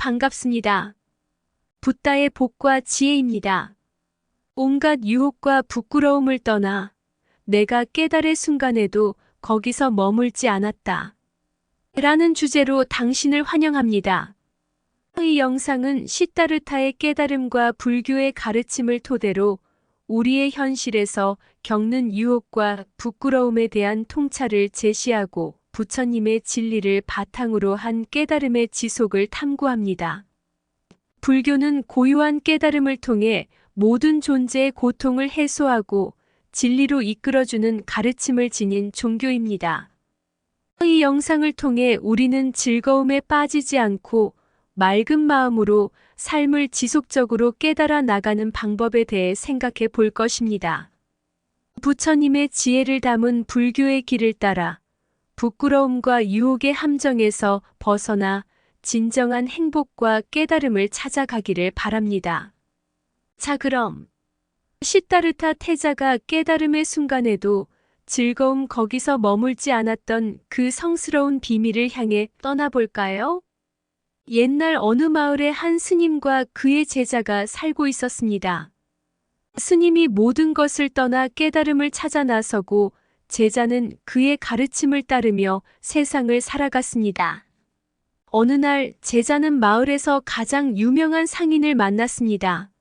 반갑습니다. 붓다의 복과 지혜입니다. 온갖 유혹과 부끄러움을 떠나 내가 깨달을 순간에도 거기서 머물지 않았다. 라는 주제로 당신을 환영합니다. 이 영상은 시타르타의 깨달음과 불교의 가르침을 토대로 우리의 현실에서 겪는 유혹과 부끄러움에 대한 통찰을 제시하고 부처님의 진리를 바탕으로 한 깨달음의 지속을 탐구합니다. 불교는 고유한 깨달음을 통해 모든 존재의 고통을 해소하고 진리로 이끌어주는 가르침을 지닌 종교입니다. 이 영상을 통해 우리는 즐거움에 빠지지 않고 맑은 마음으로 삶을 지속적으로 깨달아 나가는 방법에 대해 생각해 볼 것입니다. 부처님의 지혜를 담은 불교의 길을 따라 부끄러움과 유혹의 함정에서 벗어나 진정한 행복과 깨달음을 찾아가기를 바랍니다. 자, 그럼 시타르타 태자가 깨달음의 순간에도 즐거움 거기서 머물지 않았던 그 성스러운 비밀을 향해 떠나볼까요? 옛날 어느 마을에 한 스님과 그의 제자가 살고 있었습니다. 스님이 모든 것을 떠나 깨달음을 찾아 나서고 제자는 그의 가르침을 따르며 세상을 살아갔습니다. 어느 날 제자는 마을에서 가장 유명한 상인을 만났습니다.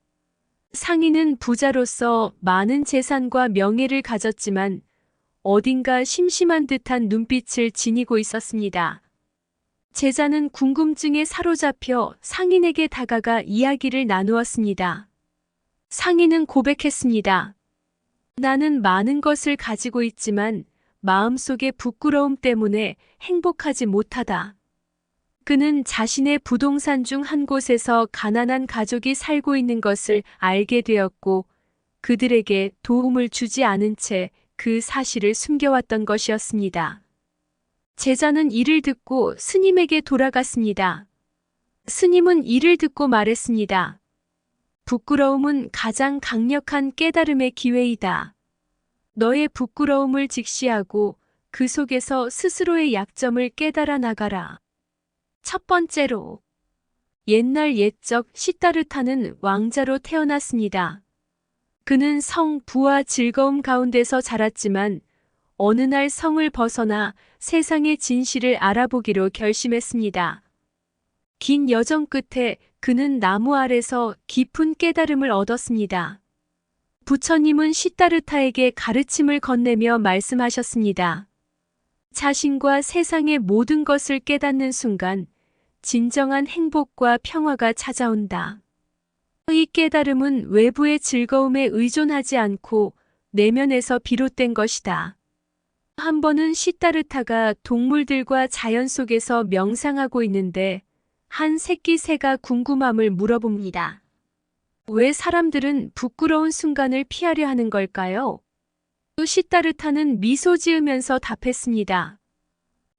상인은 부자로서 많은 재산과 명예를 가졌지만 어딘가 심심한 듯한 눈빛을 지니고 있었습니다. 제자는 궁금증에 사로잡혀 상인에게 다가가 이야기를 나누었습니다. 상인은 고백했습니다. 나는 많은 것을 가지고 있지만 마음속의 부끄러움 때문에 행복하지 못하다. 그는 자신의 부동산 중 한 곳에서 가난한 가족이 살고 있는 것을 알게 되었고 그들에게 도움을 주지 않은 채 그 사실을 숨겨왔던 것이었습니다. 제자는 이를 듣고 스님에게 돌아갔습니다. 스님은 이를 듣고 말했습니다. 부끄러움은 가장 강력한 깨달음의 기회이다. 너의 부끄러움을 직시하고 그 속에서 스스로의 약점을 깨달아 나가라. 첫 번째로, 옛날 옛적 시타르타는 왕자로 태어났습니다. 그는 성, 부와 즐거움 가운데서 자랐지만 어느 날 성을 벗어나 세상의 진실을 알아보기로 결심했습니다. 긴 여정 끝에 그는 나무 아래서 깊은 깨달음을 얻었습니다. 부처님은 시타르타에게 가르침을 건네며 말씀하셨습니다. 자신과 세상의 모든 것을 깨닫는 순간 진정한 행복과 평화가 찾아온다. 이 깨달음은 외부의 즐거움에 의존하지 않고 내면에서 비롯된 것이다. 한 번은 시타르타가 동물들과 자연 속에서 명상하고 있는데 한 새끼 새가 궁금함을 물어봅니다. 왜 사람들은 부끄러운 순간을 피하려 하는 걸까요? 또 시타르타는 미소 지으면서 답했습니다.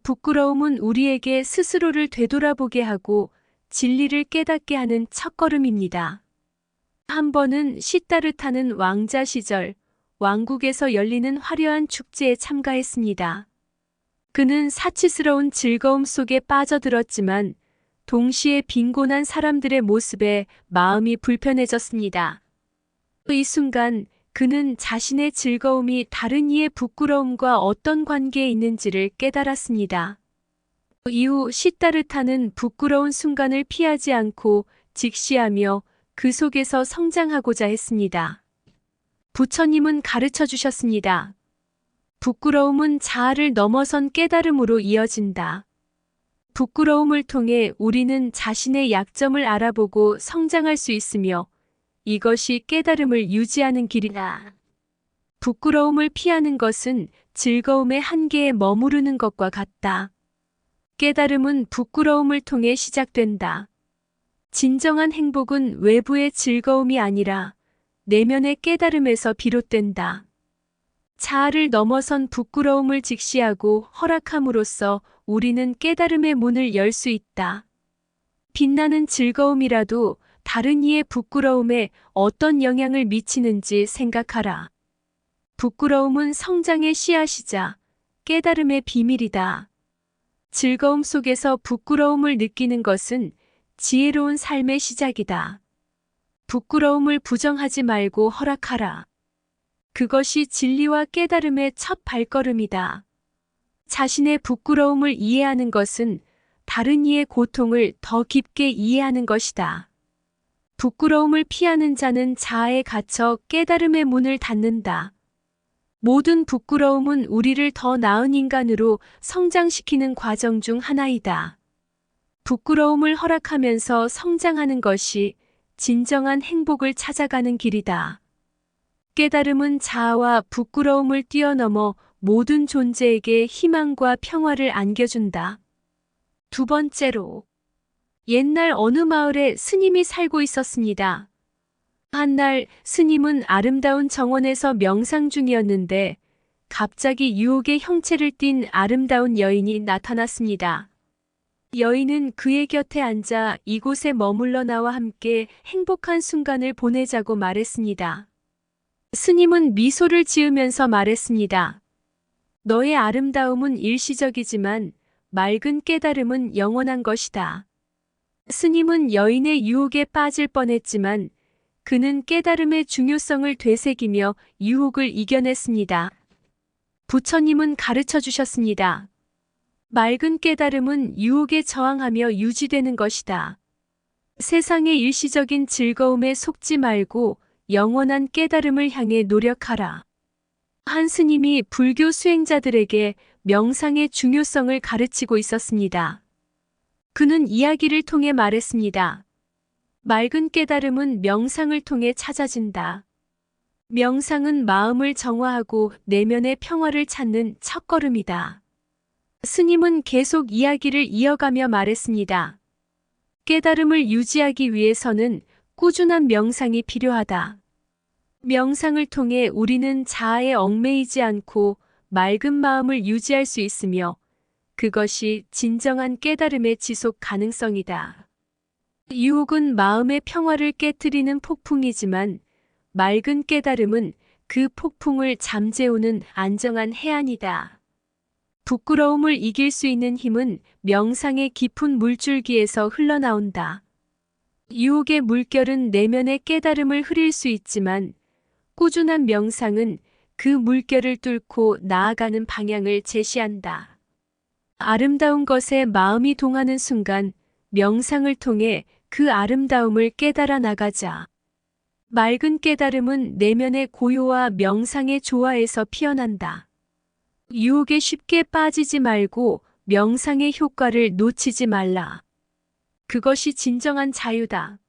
부끄러움은 우리에게 스스로를 되돌아보게 하고 진리를 깨닫게 하는 첫걸음입니다. 한 번은 시타르타는 왕자 시절 왕국에서 열리는 화려한 축제에 참가했습니다. 그는 사치스러운 즐거움 속에 빠져들었지만 동시에 빈곤한 사람들의 모습에 마음이 불편해졌습니다. 이 순간 그는 자신의 즐거움이 다른 이의 부끄러움과 어떤 관계에 있는지를 깨달았습니다. 이후 시타르타는 부끄러운 순간을 피하지 않고 직시하며 그 속에서 성장하고자 했습니다. 부처님은 가르쳐 주셨습니다. 부끄러움은 자아를 넘어선 깨달음으로 이어진다. 부끄러움을 통해 우리는 자신의 약점을 알아보고 성장할 수 있으며 이것이 깨달음을 유지하는 길이다. 부끄러움을 피하는 것은 즐거움의 한계에 머무르는 것과 같다. 깨달음은 부끄러움을 통해 시작된다. 진정한 행복은 외부의 즐거움이 아니라 내면의 깨달음에서 비롯된다. 자아를 넘어선 부끄러움을 직시하고 허락함으로써 우리는 깨달음의 문을 열 수 있다. 빛나는 즐거움이라도 다른 이의 부끄러움에 어떤 영향을 미치는지 생각하라. 부끄러움은 성장의 씨앗이자 깨달음의 비밀이다. 즐거움 속에서 부끄러움을 느끼는 것은 지혜로운 삶의 시작이다. 부끄러움을 부정하지 말고 허락하라. 그것이 진리와 깨달음의 첫 발걸음이다. 자신의 부끄러움을 이해하는 것은 다른 이의 고통을 더 깊게 이해하는 것이다. 부끄러움을 피하는 자는 자아에 갇혀 깨달음의 문을 닫는다. 모든 부끄러움은 우리를 더 나은 인간으로 성장시키는 과정 중 하나이다. 부끄러움을 허락하면서 성장하는 것이 진정한 행복을 찾아가는 길이다. 깨달음은 자아와 부끄러움을 뛰어넘어 모든 존재에게 희망과 평화를 안겨준다. 두 번째로, 옛날 어느 마을에 스님이 살고 있었습니다. 한날 스님은 아름다운 정원에서 명상 중이었는데 갑자기 유혹의 형체를 띤 아름다운 여인이 나타났습니다. 여인은 그의 곁에 앉아 이곳에 머물러 나와 함께 행복한 순간을 보내자고 말했습니다. 스님은 미소를 지으면서 말했습니다. 너의 아름다움은 일시적이지만 맑은 깨달음은 영원한 것이다. 스님은 여인의 유혹에 빠질 뻔했지만 그는 깨달음의 중요성을 되새기며 유혹을 이겨냈습니다. 부처님은 가르쳐 주셨습니다. 맑은 깨달음은 유혹에 저항하며 유지되는 것이다. 세상의 일시적인 즐거움에 속지 말고 영원한 깨달음을 향해 노력하라. 한 스님이 불교 수행자들에게 명상의 중요성을 가르치고 있었습니다. 그는 이야기를 통해 말했습니다. 맑은 깨달음은 명상을 통해 찾아진다. 명상은 마음을 정화하고 내면의 평화를 찾는 첫걸음이다. 스님은 계속 이야기를 이어가며 말했습니다. 깨달음을 유지하기 위해서는 꾸준한 명상이 필요하다. 명상을 통해 우리는 자아에 얽매이지 않고 맑은 마음을 유지할 수 있으며 그것이 진정한 깨달음의 지속 가능성이다. 유혹은 마음의 평화를 깨트리는 폭풍이지만 맑은 깨달음은 그 폭풍을 잠재우는 안정한 해안이다. 부끄러움을 이길 수 있는 힘은 명상의 깊은 물줄기에서 흘러나온다. 유혹의 물결은 내면의 깨달음을 흐릴 수 있지만 꾸준한 명상은 그 물결을 뚫고 나아가는 방향을 제시한다. 아름다운 것에 마음이 동하는 순간 명상을 통해 그 아름다움을 깨달아 나가자. 맑은 깨달음은 내면의 고요와 명상의 조화에서 피어난다. 유혹에 쉽게 빠지지 말고 명상의 효과를 놓치지 말라. 그것이 진정한 자유다.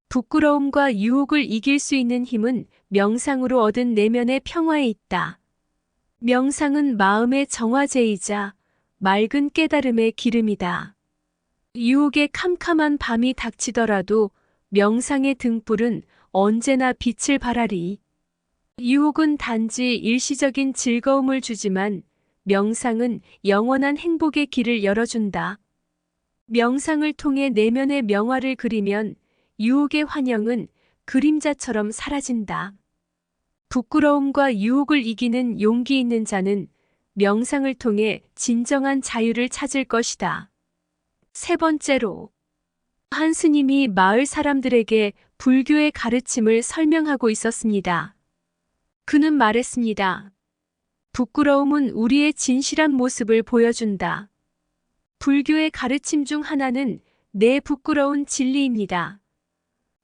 부끄러움과 유혹을 이길 수 있는 힘은 명상으로 얻은 내면의 평화에 있다. 명상은 마음의 정화제이자 맑은 깨달음의 기름이다. 유혹의 캄캄한 밤이 닥치더라도 명상의 등불은 언제나 빛을 발하리. 유혹은 단지 일시적인 즐거움을 주지만 명상은 영원한 행복의 길을 열어준다. 명상을 통해 내면의 명화를 그리면 유혹의 환영은 그림자처럼 사라진다. 부끄러움과 유혹을 이기는 용기 있는 자는 명상을 통해 진정한 자유를 찾을 것이다. 세 번째로, 한 스님이 마을 사람들에게 불교의 가르침을 설명하고 있었습니다. 그는 말했습니다. 부끄러움은 우리의 진실한 모습을 보여준다. 불교의 가르침 중 하나는 내 부끄러운 진리입니다.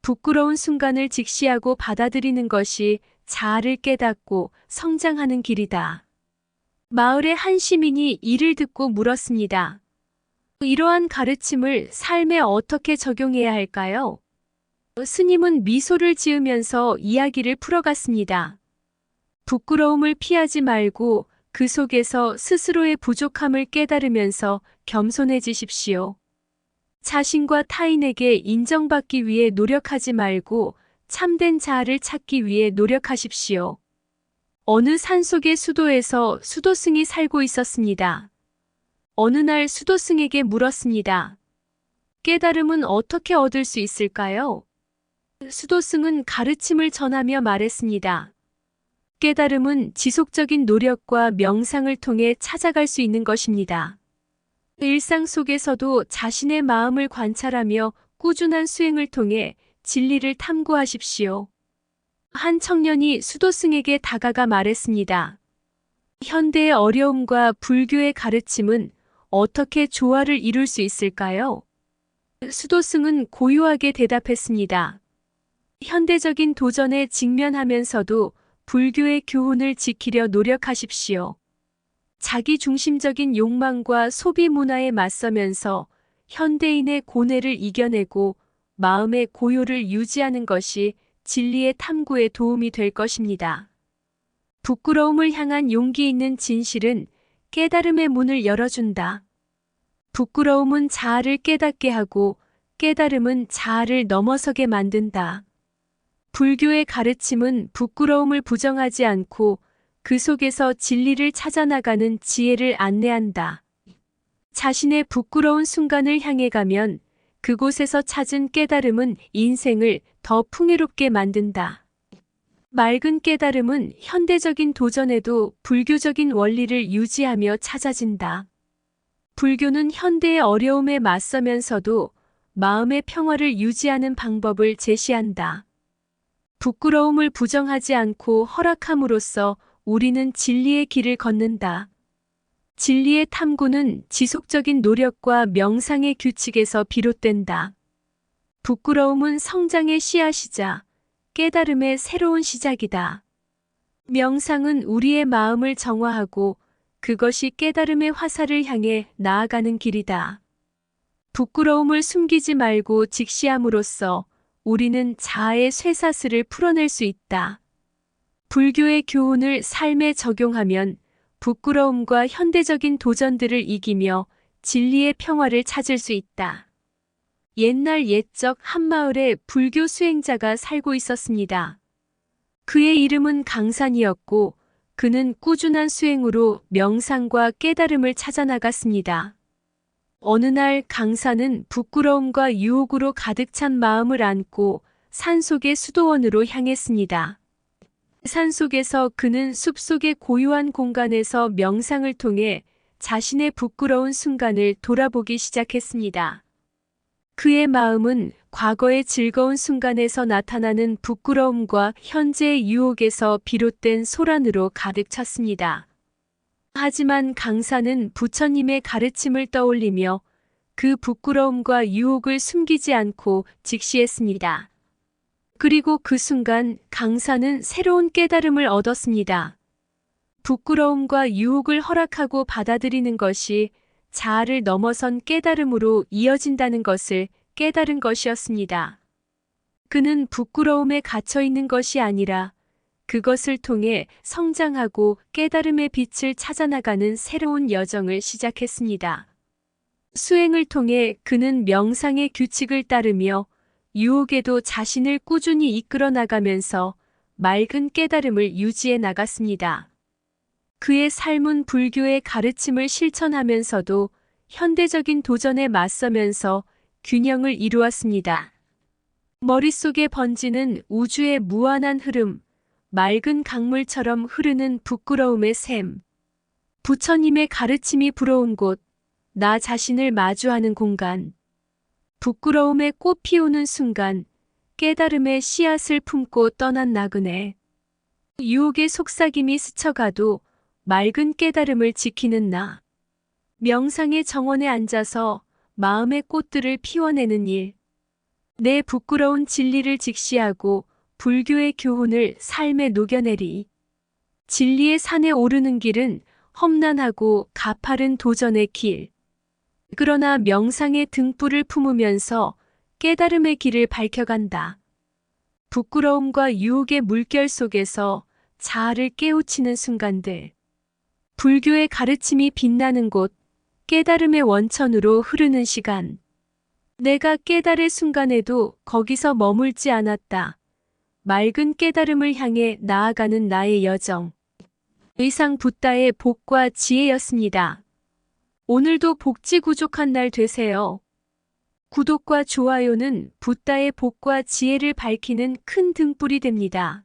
부끄러운 순간을 직시하고 받아들이는 것이 자아를 깨닫고 성장하는 길이다. 마을의 한 시민이 이를 듣고 물었습니다. 이러한 가르침을 삶에 어떻게 적용해야 할까요? 스님은 미소를 지으면서 이야기를 풀어갔습니다. 부끄러움을 피하지 말고 그 속에서 스스로의 부족함을 깨달으면서 겸손해지십시오. 자신과 타인에게 인정받기 위해 노력하지 말고 참된 자아를 찾기 위해 노력하십시오. 어느 산속의 수도에서 수도승이 살고 있었습니다. 어느 날 수도승에게 물었습니다. 깨달음은 어떻게 얻을 수 있을까요? 수도승은 가르침을 전하며 말했습니다. 깨달음은 지속적인 노력과 명상을 통해 찾아갈 수 있는 것입니다. 일상 속에서도 자신의 마음을 관찰하며 꾸준한 수행을 통해 진리를 탐구하십시오. 한 청년이 수도승에게 다가가 말했습니다. 현대의 어려움과 불교의 가르침은 어떻게 조화를 이룰 수 있을까요? 수도승은 고요하게 대답했습니다. 현대적인 도전에 직면하면서도 불교의 교훈을 지키려 노력하십시오. 자기 중심적인 욕망과 소비 문화에 맞서면서 현대인의 고뇌를 이겨내고 마음의 고요를 유지하는 것이 진리의 탐구에 도움이 될 것입니다. 부끄러움을 향한 용기 있는 진실은 깨달음의 문을 열어준다. 부끄러움은 자아를 깨닫게 하고 깨달음은 자아를 넘어서게 만든다. 불교의 가르침은 부끄러움을 부정하지 않고 그 속에서 진리를 찾아나가는 지혜를 안내한다. 자신의 부끄러운 순간을 향해 가면 그곳에서 찾은 깨달음은 인생을 더 풍요롭게 만든다. 맑은 깨달음은 현대적인 도전에도 불교적인 원리를 유지하며 찾아진다. 불교는 현대의 어려움에 맞서면서도 마음의 평화를 유지하는 방법을 제시한다. 부끄러움을 부정하지 않고 허락함으로써 우리는 진리의 길을 걷는다. 진리의 탐구는 지속적인 노력과 명상의 규칙에서 비롯된다. 부끄러움은 성장의 씨앗이자 깨달음의 새로운 시작이다. 명상은 우리의 마음을 정화하고 그것이 깨달음의 화살을 향해 나아가는 길이다. 부끄러움을 숨기지 말고 직시함으로써 우리는 자아의 쇠사슬을 풀어낼 수 있다. 불교의 교훈을 삶에 적용하면 부끄러움과 현대적인 도전들을 이기며 진리의 평화를 찾을 수 있다. 옛날 옛적 한 마을에 불교 수행자가 살고 있었습니다. 그의 이름은 강산이었고 그는 꾸준한 수행으로 명상과 깨달음을 찾아 나갔습니다. 어느 날 강산은 부끄러움과 유혹으로 가득 찬 마음을 안고 산속의 수도원으로 향했습니다. 산속에서 그는 숲속의 고요한 공간에서 명상을 통해 자신의 부끄러운 순간을 돌아보기 시작했습니다. 그의 마음은 과거의 즐거운 순간에서 나타나는 부끄러움과 현재의 유혹에서 비롯된 소란으로 가득 찼습니다. 하지만 강사는 부처님의 가르침을 떠올리며 그 부끄러움과 유혹을 숨기지 않고 직시했습니다. 그리고 그 순간 강사는 새로운 깨달음을 얻었습니다. 부끄러움과 유혹을 허락하고 받아들이는 것이 자아를 넘어선 깨달음으로 이어진다는 것을 깨달은 것이었습니다. 그는 부끄러움에 갇혀 있는 것이 아니라 그것을 통해 성장하고 깨달음의 빛을 찾아나가는 새로운 여정을 시작했습니다. 수행을 통해 그는 명상의 규칙을 따르며 유혹에도 자신을 꾸준히 이끌어 나가면서 맑은 깨달음을 유지해 나갔습니다. 그의 삶은 불교의 가르침을 실천하면서도 현대적인 도전에 맞서면서 균형을 이루었습니다. 머릿속에 번지는 우주의 무한한 흐름, 맑은 강물처럼 흐르는 부끄러움의 샘, 부처님의 가르침이 불어온 곳, 나 자신을 마주하는 공간, 부끄러움의 꽃 피우는 순간, 깨달음의 씨앗을 품고 떠난 나그네, 유혹의 속삭임이 스쳐가도 맑은 깨달음을 지키는 나, 명상의 정원에 앉아서 마음의 꽃들을 피워내는 일, 내 부끄러운 진리를 직시하고 불교의 교훈을 삶에 녹여내리. 진리의 산에 오르는 길은 험난하고 가파른 도전의 길. 그러나 명상의 등불을 품으면서 깨달음의 길을 밝혀간다. 부끄러움과 유혹의 물결 속에서 자아를 깨우치는 순간들. 불교의 가르침이 빛나는 곳, 깨달음의 원천으로 흐르는 시간. 내가 깨달을 순간에도 거기서 머물지 않았다. 맑은 깨달음을 향해 나아가는 나의 여정. 의상 붓다의 복과 지혜였습니다. 오늘도 복지구족한 날 되세요. 구독과 좋아요는 붓다의 복과 지혜를 밝히는 큰 등불이 됩니다.